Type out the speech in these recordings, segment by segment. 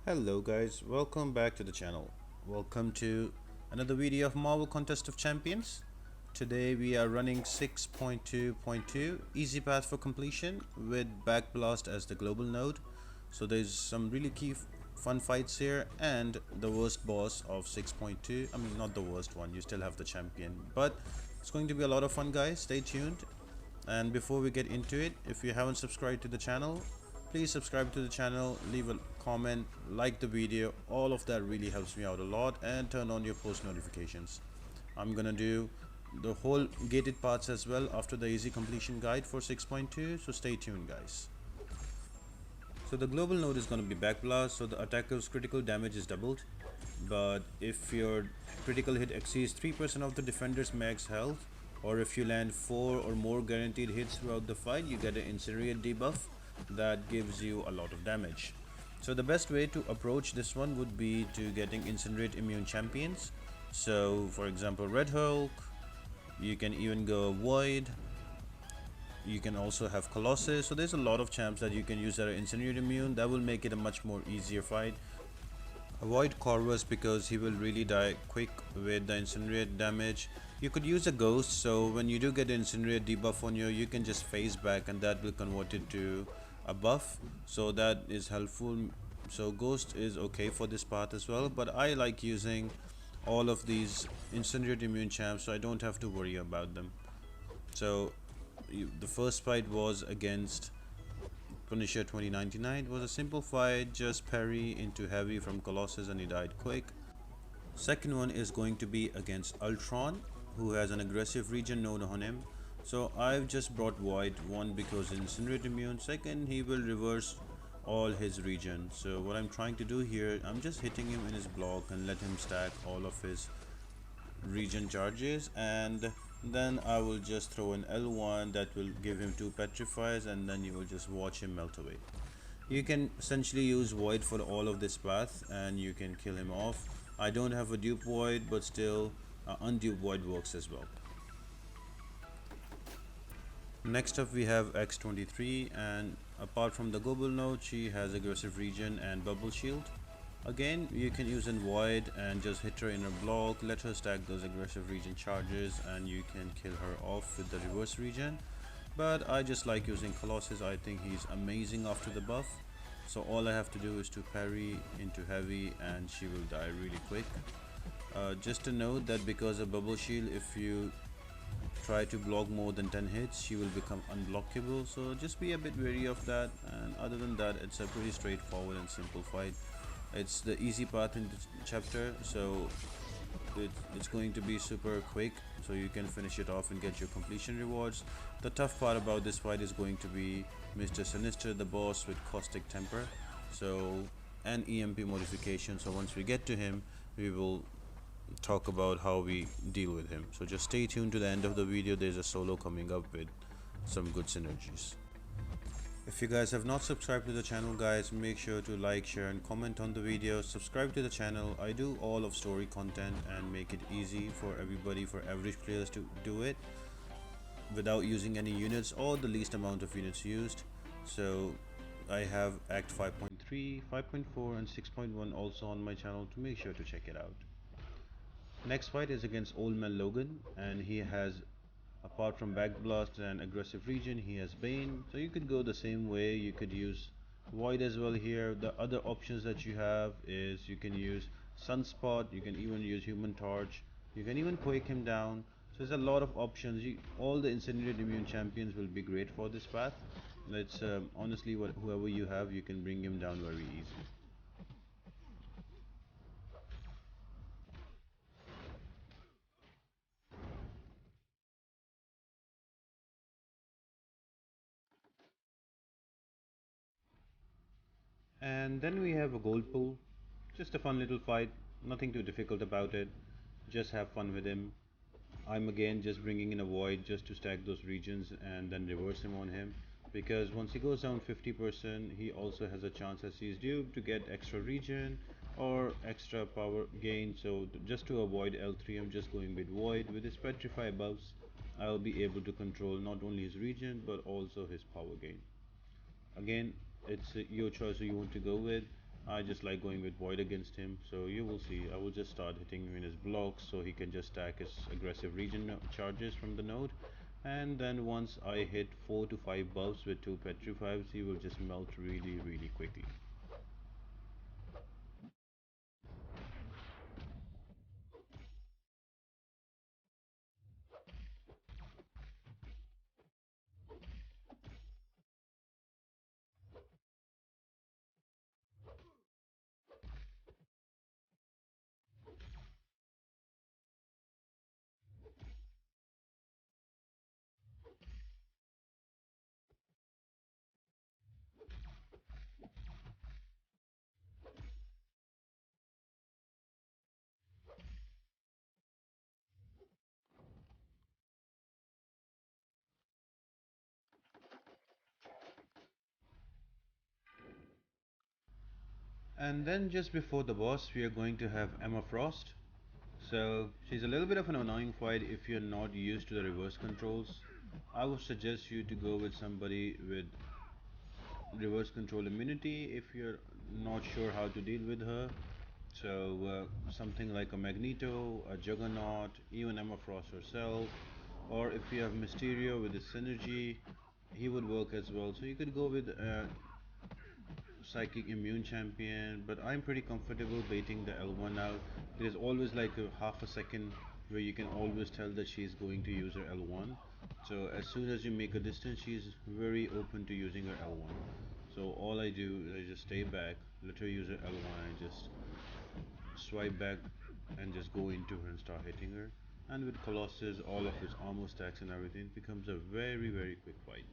Hello guys, welcome back to the channel. Welcome to another video of Marvel Contest of Champions. Today we are running 6.2.2 easy path for completion with Backblast as the global node. So there's some really key fun fights here and the worst boss of 6.2. I mean not the worst one, you still have the champion, but it's going to be a lot of fun guys. Stay tuned. And before we get into it, if you haven't subscribed to the channel, please subscribe to the channel, leave a comment, like the video. All of that really helps me out a lot, and turn on your post notifications. I'm gonna do the whole gated parts as well after the easy completion guide for 6.2, so stay tuned guys. So the global node is going to be backblast, so the attacker's critical damage is doubled, but if your critical hit exceeds 3% of the defender's max health, or if you land 4 or more guaranteed hits throughout the fight, you get an incinerate debuff that gives you a lot of damage. So the best way to approach this one would be to getting incinerate immune champions. So for example Red Hulk, you can even go Void, you can also have Colossus. So there's a lot of champs that you can use that are incinerate immune. That will make it a much more easier fight. Avoid Corvus because he will really die quick with the incinerate damage. You could use a ghost, so when you do get the incinerate debuff on you can just phase back and that will convert it to a buff, so that is helpful. So ghost is okay for this path as well, but I like using all of these incinerate immune champs so I don't have to worry about them. So the first fight was against Punisher 2099. It was a simple fight, just parry into heavy from Colossus and he died quick. Second one is going to be against Ultron, who has an aggressive regen node on him. So I've just brought Void, one because incinerate immune, second he will reverse all his regen. So what I'm trying to do here, I'm just hitting him in his block and let him stack all of his regen charges, and then I will just throw an L1 that will give him 2 petrifies, and then you will just watch him melt away. You can essentially use Void for all of this path and you can kill him off. I don't have a dupe Void, but still undupe Void works as well. Next up we have X23, and apart from the global node she has aggressive regen and bubble shield. Again, you can use in Void and just hit her in her block, let her stack those aggressive regen charges, and you can kill her off with the reverse regen. But I just like using Colossus. I think he's amazing after the buff. So all I have to do is to parry into heavy and she will die really quick. Just to note that because of bubble shield, if you try to block more than 10 hits, she will become unblockable. So just be a bit wary of that. And other than that, it's a pretty straightforward and simple fight. It's the easy path in this chapter, so it's going to be super quick, so you can finish it off and get your completion rewards. The tough part about this fight is going to be Mr. Sinister, the boss with caustic temper, so and EMP modification. So once we get to him, we will talk about how we deal with him. So just stay tuned to the end of the video. There's a solo coming up with some good synergies. If you guys have not subscribed to the channel guys, make sure to like, share and comment on the video. Subscribe to the channel. I do all of story content and make it easy for everybody, for average players to do it without using any units or the least amount of units used. So I have Act 5.3, 5.4 and 6.1 also on my channel, to make sure to check it out. Next fight is against Old Man Logan, and he has, apart from Backblast and aggressive regen, he has Bane. So you could go the same way. You could use Void as well here. The other options that you have is you can use Sunspot, you can even use Human Torch, you can even Quake him down. So there's a lot of options. All the Incinerate Immune champions will be great for this path. Let's honestly, whoever you have, you can bring him down very easy. And then we have a Goldpool. Just a fun little fight, nothing too difficult about it. Just have fun with him. I'm again just bringing in a Void just to stack those regions and then reverse him on him. Because once he goes down 50%, he also has a chance as he's duped to get extra regen or extra power gain. So just to avoid L3, I'm just going with Void. With his Petrify buffs, I'll be able to control not only his regen but also his power gain. Again, it's your choice who you want to go with. I just like going with void against him, so you will see. I will just start hitting him in his blocks so he can just stack his aggressive region charges from the node. And then once I hit 4 to 5 buffs with 2 petrifies, he will just melt really quickly. And then just before the boss, we are going to have Emma Frost. So she's a little bit of an annoying fight if you're not used to the reverse controls. I would suggest you to go with somebody with reverse control immunity if you're not sure how to deal with her. So something like a Magneto, a Juggernaut, even Emma Frost herself, or if you have Mysterio with his synergy, he would work as well. So you could go with Psychic Immune Champion, but I'm pretty comfortable baiting the L1 now. There's always like a half a second where you can always tell that she's going to use her L1. So as soon as you make a distance, she's very open to using her L1. So all I do is I just stay back, let her use her L1, and just swipe back and just go into her and start hitting her. And with Colossus, all of his armor stacks and everything, it becomes a very quick fight.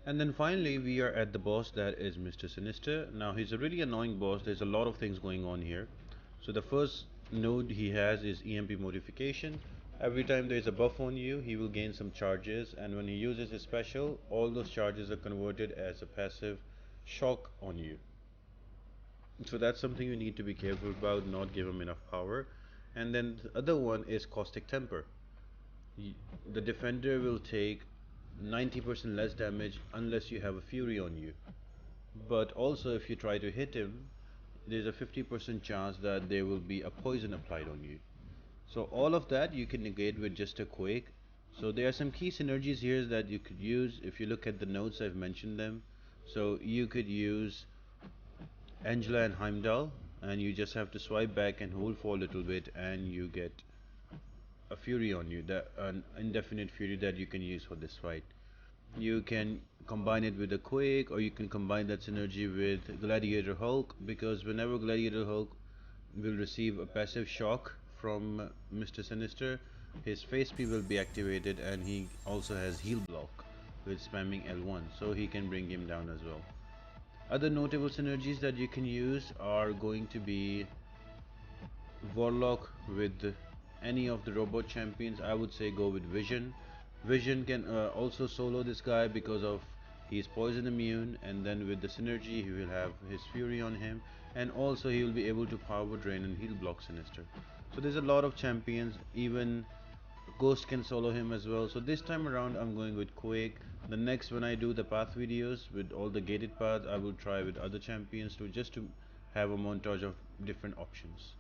And then finally, we are at the boss that is Mr. Sinister. Now, he's a really annoying boss. There's a lot of things going on here. So, the first node he has is EMP modification. Every time there is a buff on you, he will gain some charges, and when he uses his special, all those charges are converted as a passive shock on you. So, that's something you need to be careful about, not give him enough power. And then the other one is Caustic Temper. The defender will take 90% less damage unless you have a fury on you. But also, if you try to hit him, there's a 50% chance that there will be a poison applied on you. So, all of that you can negate with just a quake. So, there are some key synergies here that you could use. If you look at the notes, I've mentioned them. So, you could use Angela and Heimdall, and you just have to swipe back and hold for a little bit, and you get a fury on you, an indefinite fury that you can use for this fight. You can combine it with a quake, or you can combine that synergy with Gladiator Hulk, because whenever Gladiator Hulk will receive a passive shock from Mr. Sinister, his face P will be activated, and he also has heal block with spamming L1, so he can bring him down as well. Other notable synergies that you can use are going to be Warlock with any of the robot champions. I would say go with Vision. Vision can also solo this guy because of he's poison immune, and then with the synergy he will have his fury on him, and also he will be able to power drain and heal block Sinister. So there's a lot of champions. Even Ghost can solo him as well. So this time around I'm going with Quake. The next, when I do the path videos with all the gated paths, I will try with other champions to just to have a montage of different options.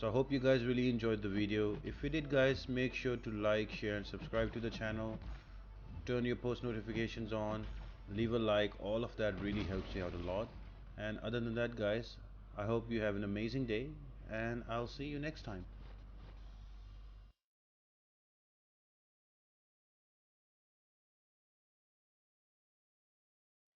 So I hope you guys really enjoyed the video. If you did guys, make sure to like, share and subscribe to the channel. Turn your post notifications on, leave a like, all of that really helps me out a lot. And other than that guys, I hope you have an amazing day and I'll see you next time.